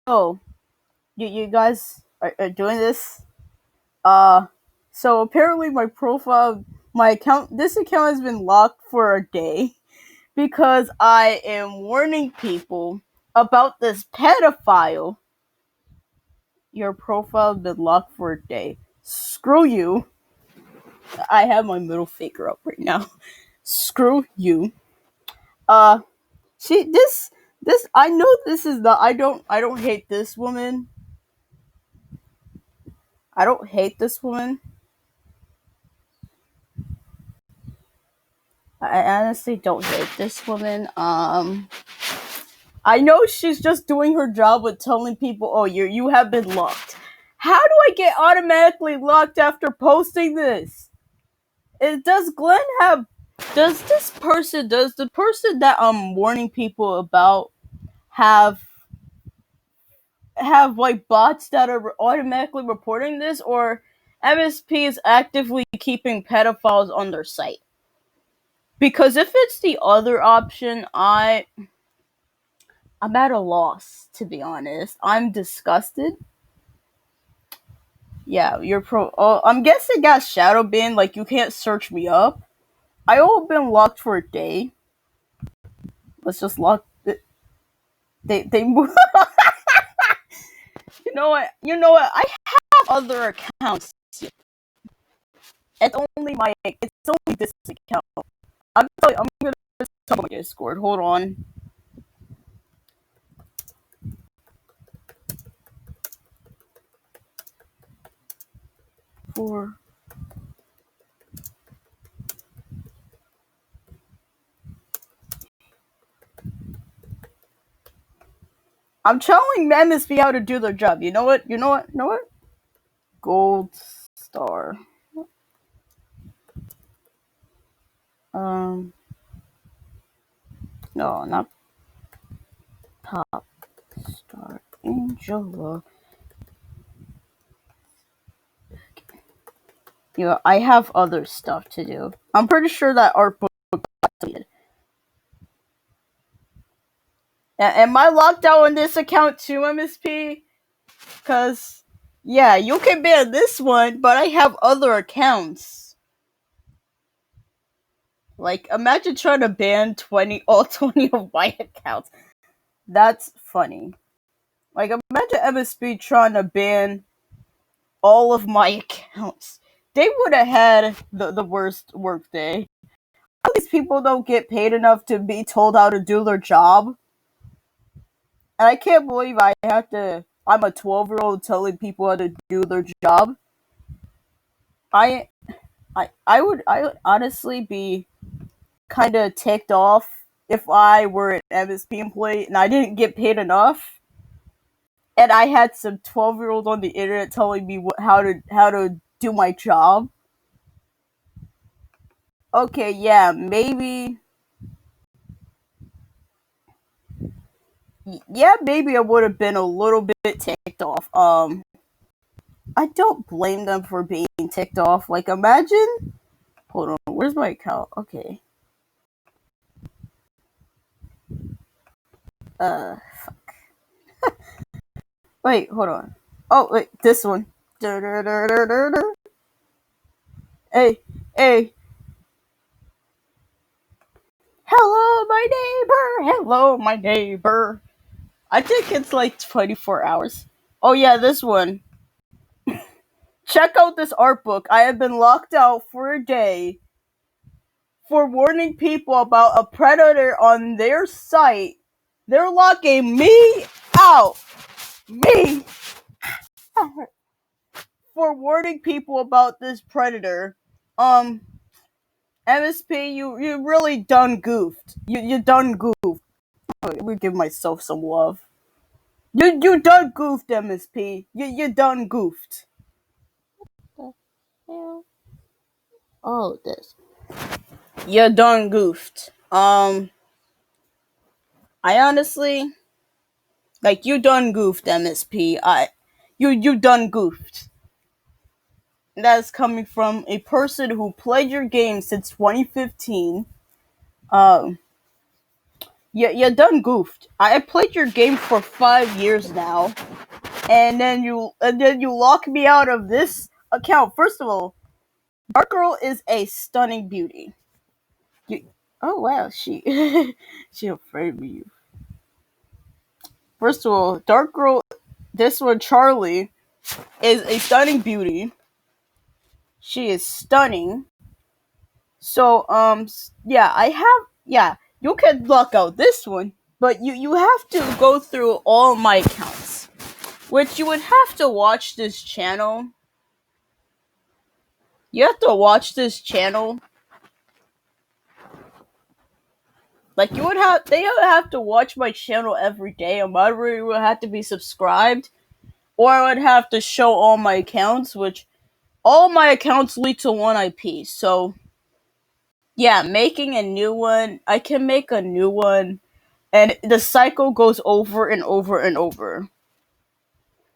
Oh, you guys are doing this? Uh, so apparently my account, this account has been locked for a day because I am warning people about this pedophile. Your profile has been locked for a day. Screw you. I have my middle finger up right now. Screw you. Uh, she this I know this is the I don't hate this woman. I don't hate this woman. I honestly don't hate this woman. I know she's just doing her job with telling people, "Oh, you have been locked." How do I get automatically locked after posting this? Does Glenn have? Does the person that I'm warning people about have like bots that are automatically reporting this, or MSP is actively keeping pedophiles on their site? Because if it's the other option, I'm at a loss, to be honest. I'm disgusted. Yeah, you're pro. Oh, I'm guessing got shadow banned. Like you can't search me up. I all been locked for a day. Let's just lock. They move. You know what? You know what? I have other accounts. It's only my. It's only this account. I'm gonna talk about my Discord. Hold on. For I'm telling MSP how to do their job. You know what? You know what? You know what? Gold star. Um. No, not top star. Angela. I have other stuff to do. I'm pretty sure that art book got deleted. Am I locked out on this account too, MSP? Cause yeah, you can ban this one, but I have other accounts. Like imagine trying to ban all 20 of my accounts. That's funny. Like imagine MSP trying to ban all of my accounts. They would have had the worst workday. All these people don't get paid enough to be told how to do their job. And I can't believe I'm a 12-year-old telling people how to do their job. I I would honestly be kind of ticked off if I were an MSP employee and I didn't get paid enough, and I had some 12-year-old on the internet telling me how to do my job. Okay, yeah, maybe I would have been a little bit ticked off. I don't blame them for being ticked off. Like, imagine. Hold on, where's my account? Okay. Fuck. Wait, hold on. Oh, wait, this one. Hey, hey. Hello, my neighbor. Hello, my neighbor. I think it's like 24 hours. Oh, yeah, this one. Check out this art book. I have been locked out for a day for warning people about a predator on their site. They're locking me out. Me for warning people about this predator. Um, MSP, you really done goofed. You done goofed. We give myself some love. You done goofed, MSP. You done goofed. The hell? Oh, this. You done goofed. I honestly like you done goofed, MSP. You done goofed. That's coming from a person who played your game since 2015. Um, you done goofed. I played your game for 5 years now, and then you lock me out of this account. First of all, Dark Girl is a stunning beauty. You, oh wow, she afraid of you. First of all, Dark Girl, this one Charlie is a stunning beauty. She is stunning. So yeah, you can block out this one, but you have to go through all my accounts, which you would have to watch this channel. You have to watch this channel. Like they would have to watch my channel every day. A moderator would have to be subscribed, or I would have to show all my accounts, which all my accounts lead to one IP. So yeah, making a new one, I can make a new one, and the cycle goes over and over and over.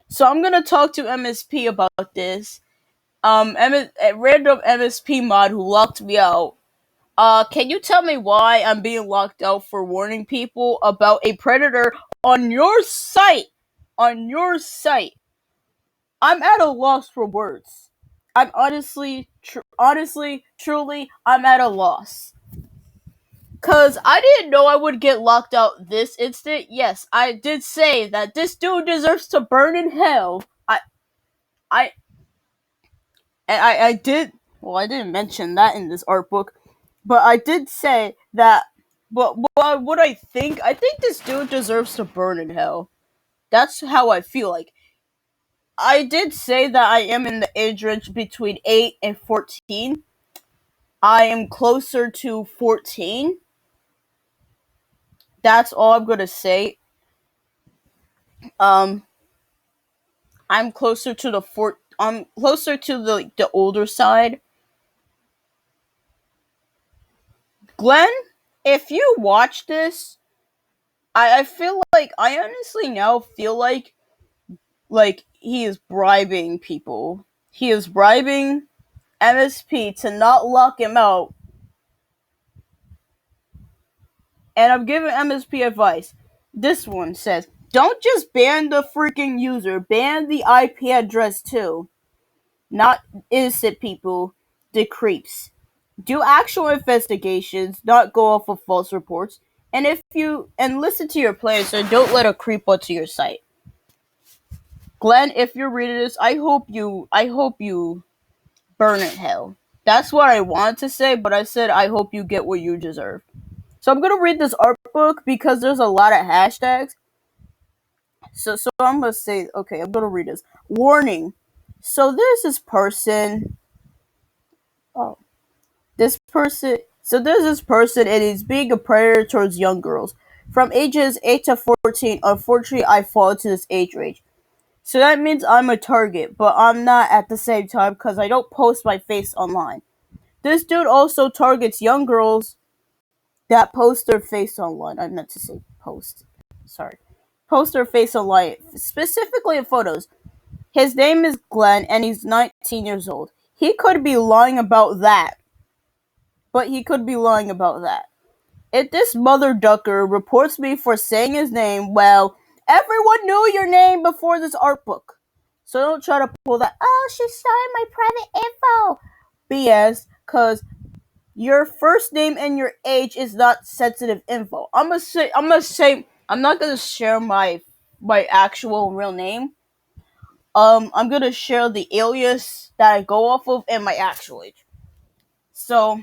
So I'm gonna talk to MSP about this. A random MSP mod who locked me out. Can you tell me why I'm being locked out for warning people about a predator on your site? On your site. I'm at a loss for words. I'm truly, I'm at a loss. Cause I didn't know I would get locked out this instant. Yes, I did say that this dude deserves to burn in hell. I, I did. Well, I didn't mention that in this art book, but I did say that. But what I think this dude deserves to burn in hell. That's how I feel like. I did say that I am in the age range between 8 and 14. I am closer to 14. That's all I'm gonna say. Um, I'm closer to I'm closer to the older side. Glenn, if you watch this, I feel like I honestly now feel like he is bribing people. He is bribing MSP to not lock him out. And I'm giving MSP advice. This one says, don't just ban the freaking user, ban the IP address too. Not innocent people, the creeps. Do actual investigations, not go off of false reports. And listen to your players and don't let a creep onto your site. Glenn, if you're reading this, I hope you burn in hell. That's what I wanted to say, but I said I hope you get what you deserve. So I'm gonna read this art book because there's a lot of hashtags. So I'm gonna say, okay, I'm gonna read this. Warning. So there's this person. Oh, this person. So there's this person, and he's being a predator towards young girls from ages 8 to 14. Unfortunately, I fall into this age range. So that means I'm a target, but I'm not at the same time because I don't post my face online. This dude also targets young girls that post their face online. I meant to say post. Sorry. Post their face online, specifically in photos. His name is Glenn, and he's 19 years old. He could be lying about that. But he could be lying about that. If this mother ducker reports me for saying his name, well, everyone knew your name before this art book. So don't try to pull that, oh, she's selling my private info BS, because your first name and your age is not sensitive info. I'm not gonna share my actual real name. I'm gonna share the alias that I go off of and my actual age. So,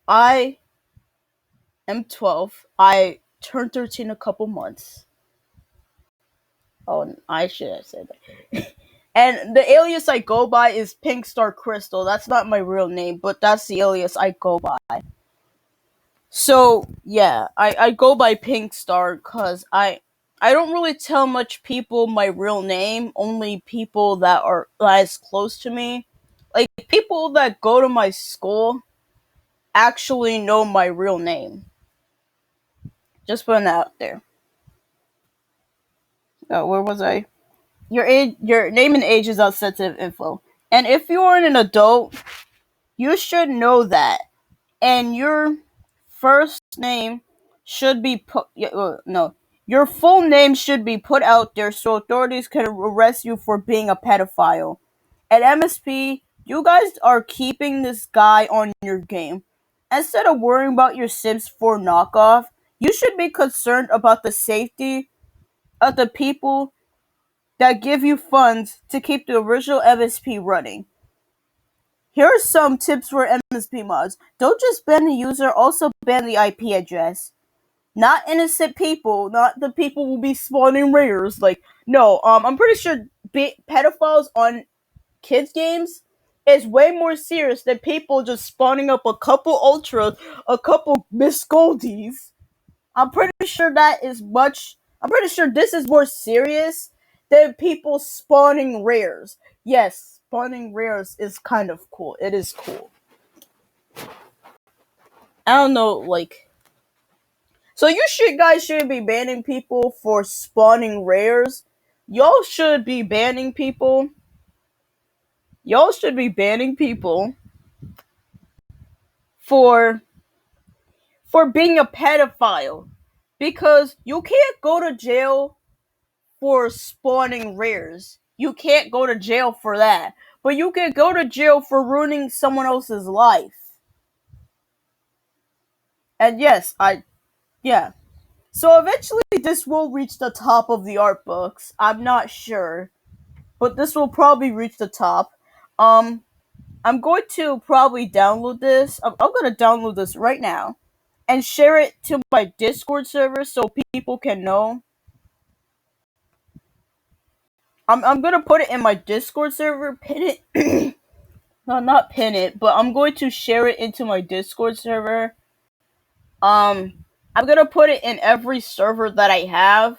I am 12. I turned 13 in a couple months. Oh, I should have said that. And the alias I go by is Pink Star Crystal. That's not my real name, but that's the alias I go by. So, yeah, I go by Pink Star because I don't really tell much people my real name, only people that are as close to me. Like, people that go to my school actually know my real name. Just putting that out there. Oh, where was I? Your name and age is not sensitive info. And if you are an adult, you should know that. And your first name should be put. No, your full name should be put out there so authorities can arrest you for being a pedophile. At MSP, you guys are keeping this guy on your game. Instead of worrying about your Sims 4 knockoff, you should be concerned about the safety of the people that give you funds to keep the original MSP running. Here are some tips for MSP mods. Don't just ban the user, also ban the IP address. Not innocent people, not the people who will be spawning rares. Like, no, I'm pretty sure pedophiles on kids games is way more serious than people just spawning up a couple ultras, a couple Miss Goldies. I'm pretty sure that is much. I'm pretty sure this is more serious than people spawning rares. Yes, spawning rares is kind of cool. It is cool. I don't know, like. So you guys should be banning people for spawning rares. Y'all should be banning people. Y'all should be banning people for being a pedophile, because you can't go to jail for spawning rares. You can't go to jail for that. But you can go to jail for ruining someone else's life. And yes, yeah. So eventually this will reach the top of the art books. I'm not sure. But this will probably reach the top. I'm going to probably download this. I'm going to download this right now and share it to my Discord server so people can know. I'm gonna put it in my Discord server, pin it. No, not pin it, but I'm going to share it into my Discord server. I'm gonna put it in every server that I have,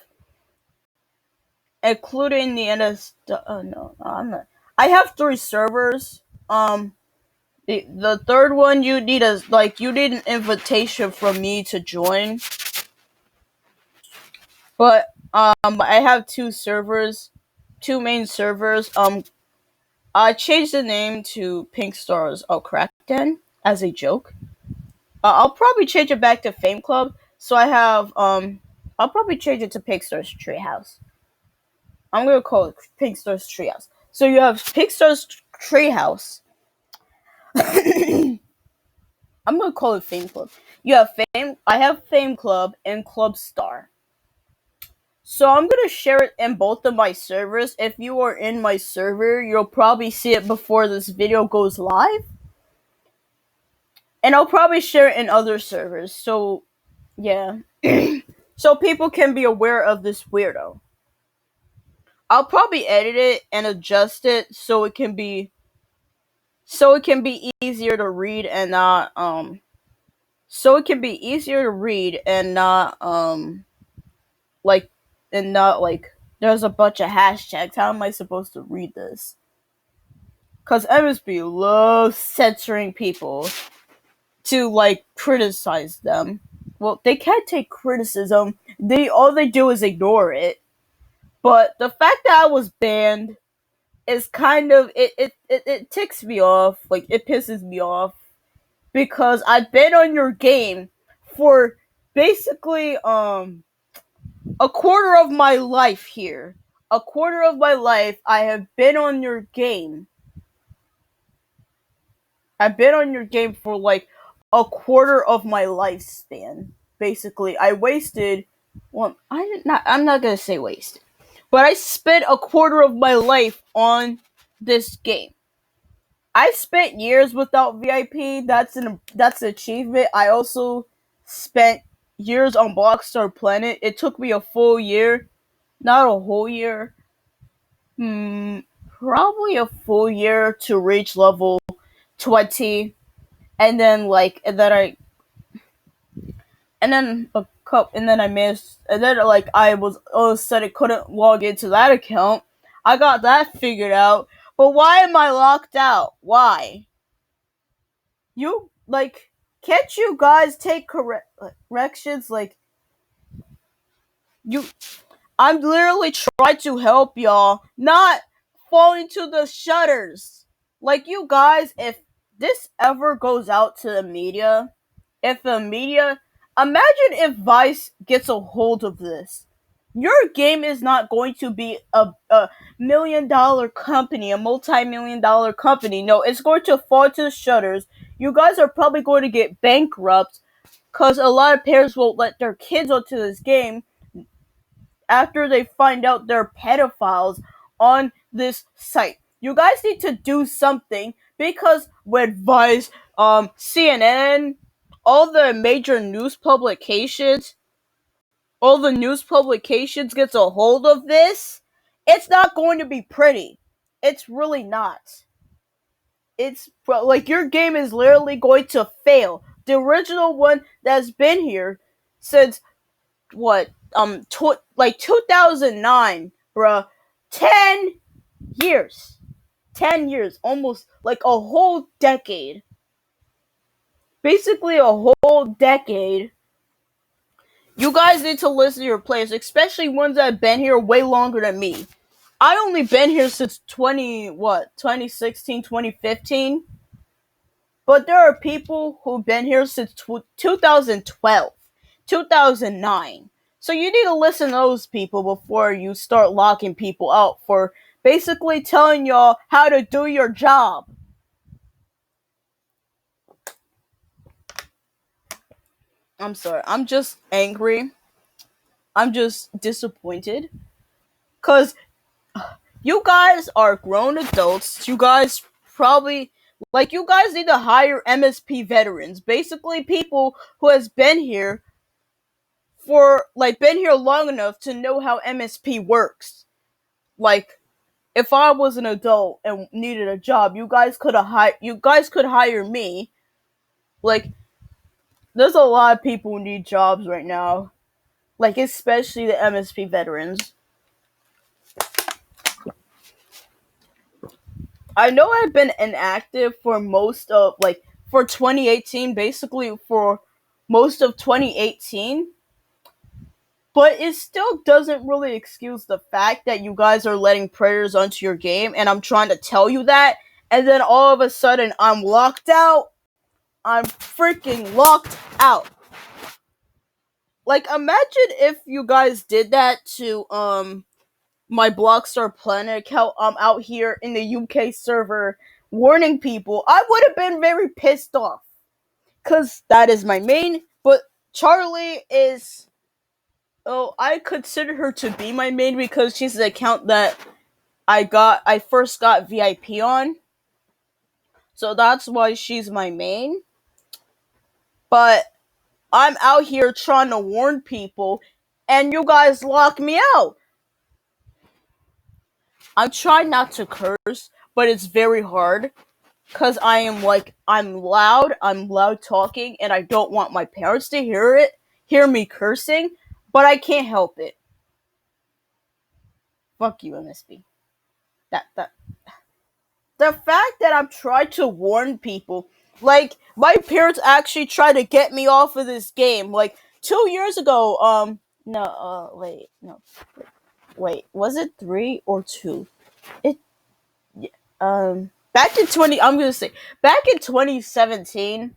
including the NS. No, I'm not. I have 3 servers. The third one you need an invitation from me to join. But I have 2 servers, 2 main servers. I changed the name to Pink Stars Crackden as a joke. I'll probably change it back to Fame Club. So I have I'll probably change it to Pink Stars Treehouse. I'm gonna call it Pink Stars Treehouse. So you have Pink Stars Treehouse. I'm gonna call it Fame Club. You have Fame. I have Fame Club and Club Star. So I'm gonna share it in both of my servers. If you are in my server, you'll probably see it before this video goes live. And I'll probably share it in other servers. So, yeah. So people can be aware of this weirdo. I'll probably edit it and adjust it so it can be easier to read and not like and not like there's a bunch of hashtags. How am I supposed to read this? Cause MSB loves censoring people to like criticize them. Well, they can't take criticism. All they do is ignore it. But the fact that I was banned is kind of it ticks me off. Like, it pisses me off because I've been on your game for basically a quarter of my life here. A quarter of my life I have been on your game. I've been on your game for like a quarter of my lifespan. Basically, I wasted. Well, I'm not gonna say wasted, but I spent a quarter of my life on this game. I spent years without VIP. That's an achievement. I also spent years on Blockstar Planet. It took me a full year, not a whole year. Probably a full year to reach level 20, and then I missed, and then like I was all of a sudden couldn't log into that account. I got that figured out, but why am I locked out? Why? You like, can't you guys take corrections? Like, you, I'm literally trying to help y'all, not fall into the shutters. Like, you guys, if this ever goes out to the media, if the media, imagine if Vice gets a hold of this. Your game is not going to be a $1 million company, a multi-million-dollar company. No, it's going to fall to the shutters. You guys are probably going to get bankrupt because a lot of parents won't let their kids onto this game after they find out they're pedophiles on this site. You guys need to do something because with Vice, CNN, all the major news publications, all the news publications gets a hold of this, it's not going to be pretty. It's really not. It's like your game is literally going to fail. The original one that's been here since what like 2009, bruh. 10 years. 10 years, almost like a whole decade. Basically a whole decade. You guys need to listen to your players, especially ones that have been here way longer than me. I only been here since 2016, 2015. But there are people who've been here since 2012, 2009. So you need to listen to those people before you start locking people out for basically telling y'all how to do your job. I'm sorry. I'm just angry. I'm just disappointed. Because you guys are grown adults. You guys probably you guys need to hire MSP veterans. Basically people who has been here been here long enough to know how MSP works. Like if I was an adult and needed a job, you guys could hire me. Like there's a lot of people who need jobs right now. Like especially the MSP veterans. I know I've been inactive for most of for 2018, basically for most of 2018. But it still doesn't really excuse the fact that you guys are letting predators onto your game, and I'm trying to tell you that, and then all of a sudden I'm locked out. I'm freaking locked out. Like imagine if you guys did that to my Blockstar Planet account out here in the UK server warning people. I would have been very pissed off. Cause that is my main, but Charlie is I consider her to be my main because she's the account that I first got VIP on. So that's why she's my main. But I'm out here trying to warn people and you guys lock me out. I'm trying not to curse, but it's very hard cuz I'm loud talking and I don't want my parents to hear me cursing, but I can't help it. Fuck you, MSB. That the fact that I'm trying to warn people, like my parents actually tried to get me off of this game. Like 2 years ago, no, wait, was it 3 or 2? It, back in back in 2017,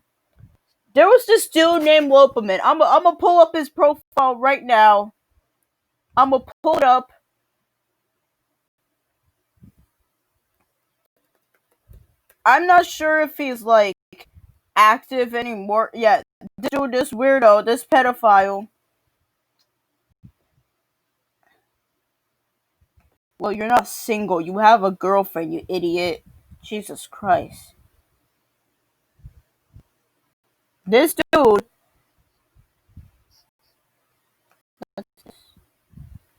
there was this dude named Lopaman. I'm gonna pull up his profile right now. I'm gonna pull it up. I'm not sure if he's like active anymore. Yeah, this dude, this weirdo, this pedophile. Well, you're not single. You have a girlfriend, you idiot. Jesus Christ. This dude.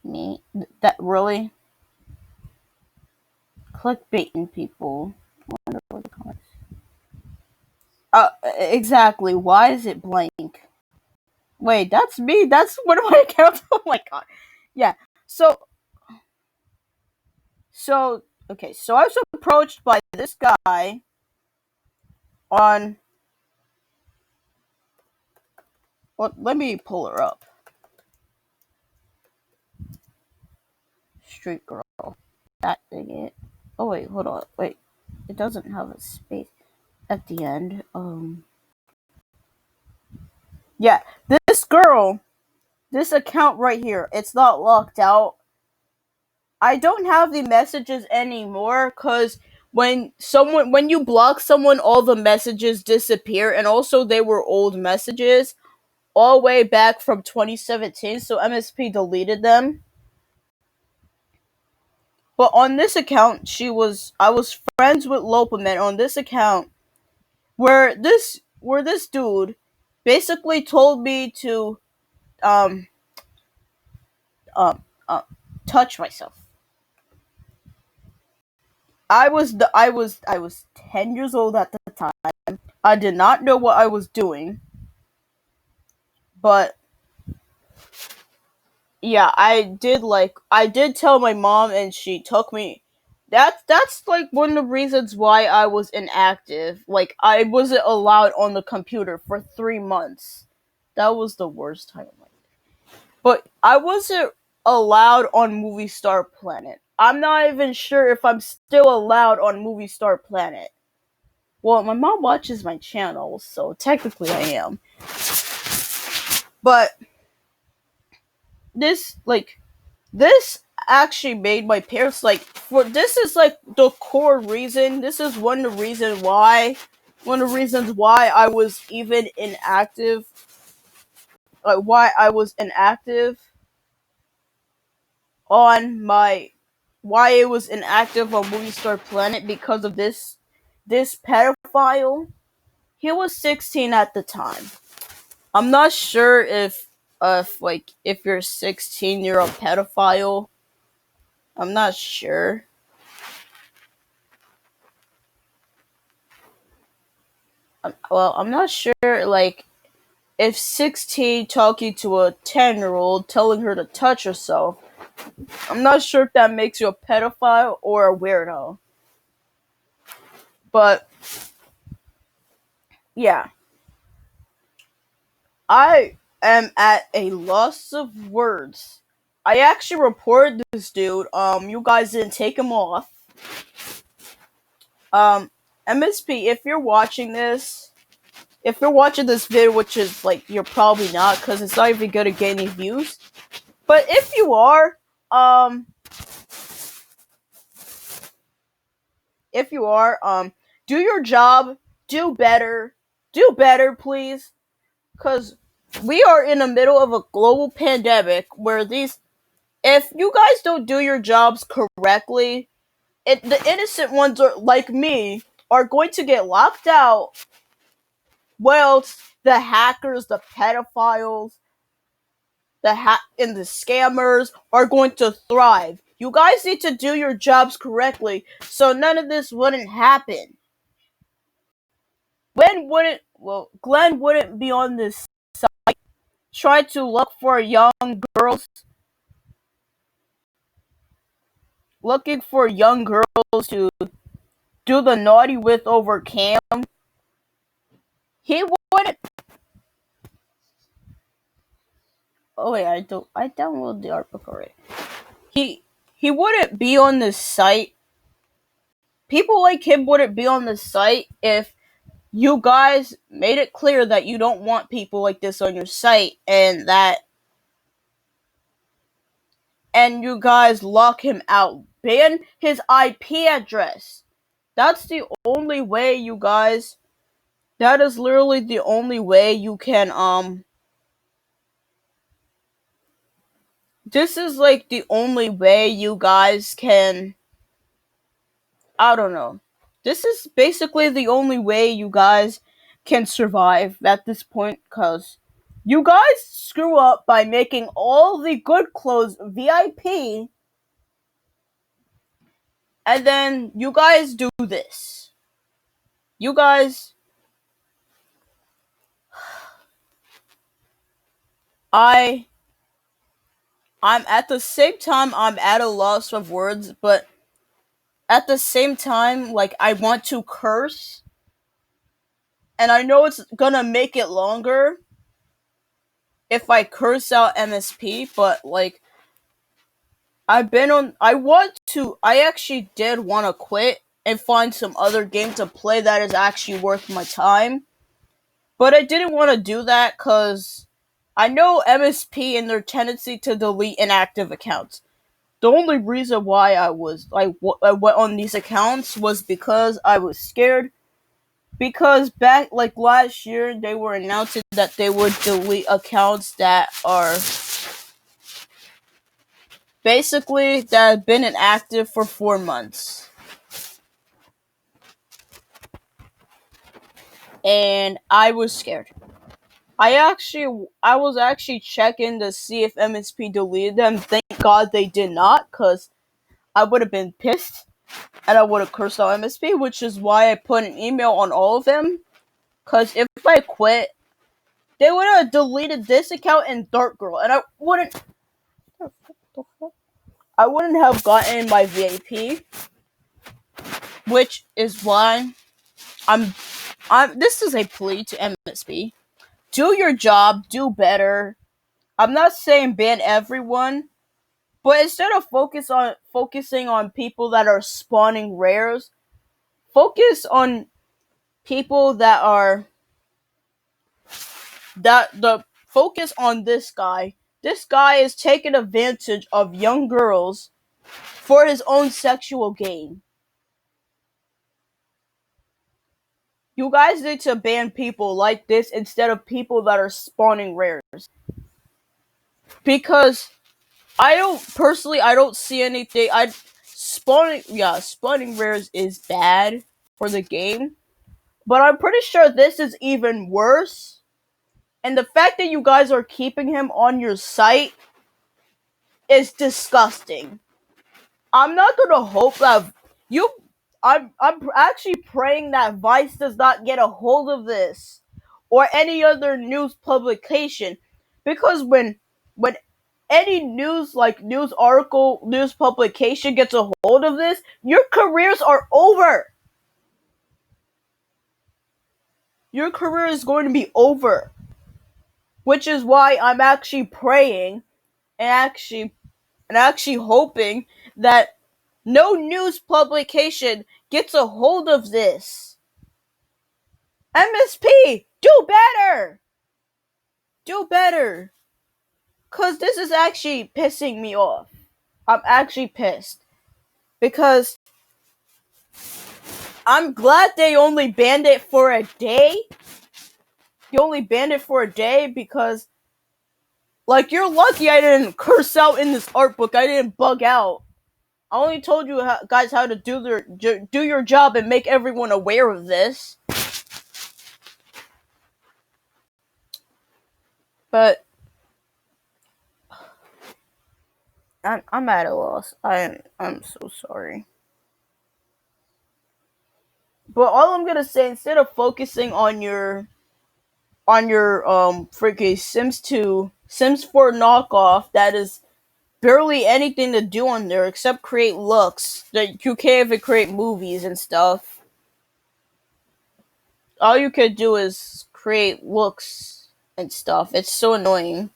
Me? That really? Clickbaiting people. Wonder what the comments. Exactly. Why is it blank? Wait, that's me. That's one of my accounts. Oh my god. Yeah. So, okay. So I was approached by this guy on. Well, let me pull her up. Street girl. That thing it. Oh wait, hold on. Wait. It doesn't have a space at the end. Yeah, this girl, this account right here, it's not locked out. I don't have the messages anymore because when you block someone, all the messages disappear, and also they were old messages all the way back from 2017, so MSP deleted them. But on this account, I was friends with Lopaman on this account, where this dude basically told me to um um touch myself. I was 10 years old at the time. I did not know what I was doing, but yeah, I did tell my mom and she took me. That's like one of the reasons why I was inactive. Like I wasn't allowed on the computer for 3 months. That was the worst time of my life. But I wasn't allowed on Movie Star Planet. I'm not even sure if I'm still allowed on Movie Star Planet. Well, my mom watches my channel, so technically I am. But this like this actually made my parents like for this is like the core reason. This is one of the reasons why I was even inactive. Like why I was inactive on my why it was inactive on Movie Star Planet because of this pedophile. He was 16 at the time. I'm not sure if you're 16 you're a pedophile. I'm not sure. Well, I'm not sure like if 16 talking to a 10-year-old telling her to touch herself. I'm not sure if that makes you a pedophile or a weirdo. But yeah, I am at a loss of words. I actually reported this dude. You guys didn't take him off. Um, MSP, if you're watching this video, which is like you're probably not, because it's not even gonna get any views. But if you are, um, do your job, do better, please, because we are in the middle of a global pandemic where if you guys don't do your jobs correctly, the innocent ones are like me are going to get locked out. Well, the hackers, the pedophiles, and the scammers are going to thrive. You guys need to do your jobs correctly, so none of this wouldn't happen. Glenn wouldn't be on this site trying to look for girls looking for young girls to do the naughty with over cam. He wouldn't. Oh wait, I downloaded the art book already. He wouldn't be on this site. People like him wouldn't be on this site if you guys made it clear that you don't want people like this on your site and you guys lock him out. Ban his IP address. That's the only way, you guys. That is literally the only way you can this is like the only way you guys can I don't know. This is basically the only way you guys can survive at this point cuz you guys screw up by making all the good clothes VIP and then you guys do this. You guys I I'm at the same time I'm at a loss of words, but at the same time, like I want to curse, and I know it's gonna make it longer if I curse out MSP, but like I actually did want to quit and find some other game to play that is actually worth my time. But I didn't want to do that because I know MSP and their tendency to delete inactive accounts. The only reason why I went on these accounts was because I was scared. Because back like last year, they were announcing that they would delete accounts that are basically that have been inactive for 4 months, and I was scared. I was actually checking to see if MSP deleted them. Thank God they did not, cause I would have been pissed and I would have cursed out MSP, which is why I put an email on all of them. Cause if I quit, they would have deleted this account and Dark Girl, and I wouldn't have gotten my VIP, which is why I'm this is a plea to MSP. Do your job, do better. I'm not saying ban everyone, but instead of focusing on people that are spawning rares, focus on people that are that the focus on this guy. This guy is taking advantage of young girls for his own sexual gain. You guys need to ban people like this instead of people that are spawning rares. Because I don't see anything. Spawning rares is bad for the game, but I'm pretty sure this is even worse. And the fact that you guys are keeping him on your site is disgusting. I'm not gonna hope that you. I'm actually praying that Vice does not get a hold of this or any other news publication, because when any news article, news publication gets a hold of this, your careers are over. Your career is going to be over, which is why I'm actually praying and actually hoping that no news publication gets a hold of this. MSP, do better! Do better! Cause this is actually pissing me off. I'm actually pissed. Because I'm glad they only banned it for a day. You only banned it for a day because, like, you're lucky I didn't curse out in this art book. I didn't bug out. I only told you guys how to do your job and make everyone aware of this. But I'm at a loss. I'm so sorry. But all I'm gonna say, instead of focusing on your freaking Sims 4 knockoff that is barely anything to do on there except create looks that you can't even create movies and stuff. All you could do is create looks and stuff. It's so annoying.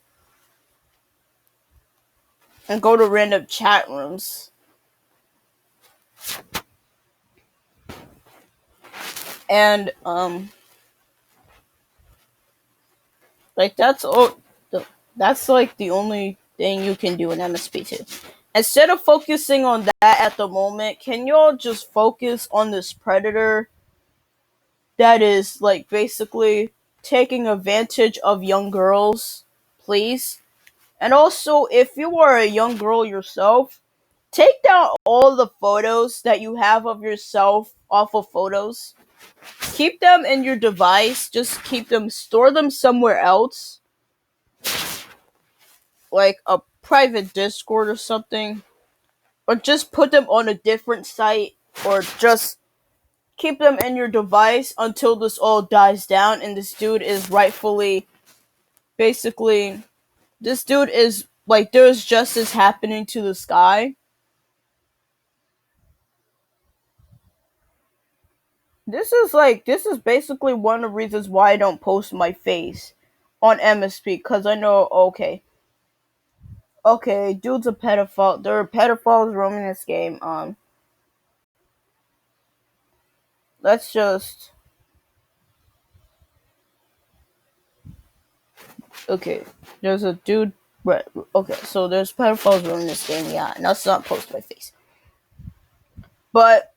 And go to random chat rooms. And like that's like the only thing you can do in MSP2. Instead of focusing on that at the moment, can y'all just focus on this predator that is like basically taking advantage of young girls, please? And also, if you are a young girl yourself, take down all the photos that you have of yourself off of photos. Keep them in your device. Just store them somewhere else, like a private Discord or something, or just put them on a different site, or just keep them in your device until this all dies down and this dude is rightfully, basically, this dude is like, there's justice happening to this guy. This is basically one of the reasons why I don't post my face on MSP, because I know, okay, dude's a pedophile. There are pedophiles roaming this game. Let's just Okay, there's a dude. Right. Okay, so there's pedophiles running this game. Yeah, and that's not post my face. But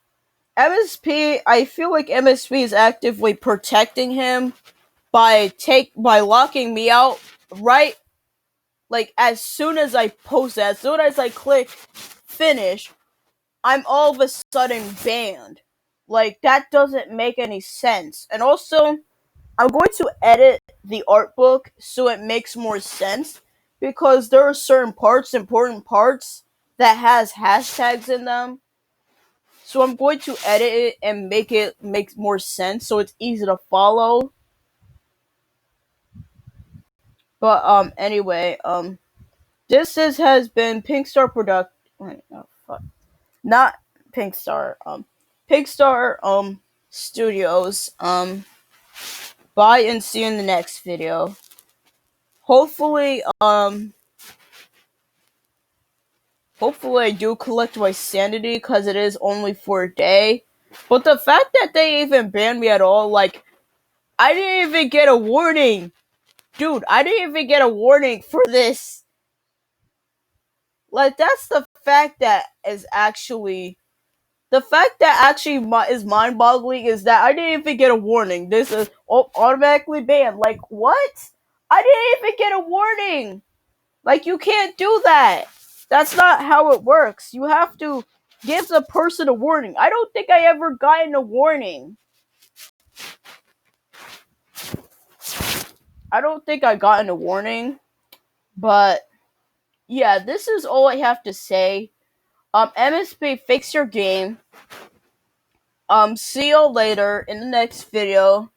MSP, I feel like MSP is actively protecting him by locking me out right like as soon as I post it, as soon as I click finish, I'm all of a sudden banned. Like that doesn't make any sense. And also, I'm going to edit the art book so it makes more sense because there are certain parts, important parts that has hashtags in them. So I'm going to edit it and make it make more sense so it's easy to follow. But anyway, has been Pinkstar Product. Wait, no, fuck. Not Pinkstar. Pigstar Studios. Bye and see you in the next video. Hopefully, hopefully I do collect my sanity because it is only for a day. But the fact that they even banned me at all, like, I didn't even get a warning. Dude, I didn't even get a warning for this. Like, that's the fact that is actually. The fact that actually is mind-boggling is that I didn't even get a warning. This is automatically banned. Like, what? I didn't even get a warning. Like, you can't do that. That's not how it works. You have to give the person a warning. I don't think I ever gotten a warning. I don't think I gotten a warning. But, yeah, this is all I have to say. MSP, fix your game. See you later in the next video.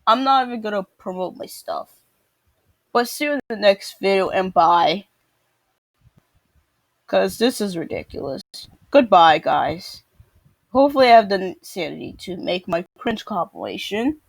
I'm not even gonna promote my stuff. But see you in the next video and bye. Because this is ridiculous. Goodbye, guys. Hopefully I have the sanity to make my cringe compilation.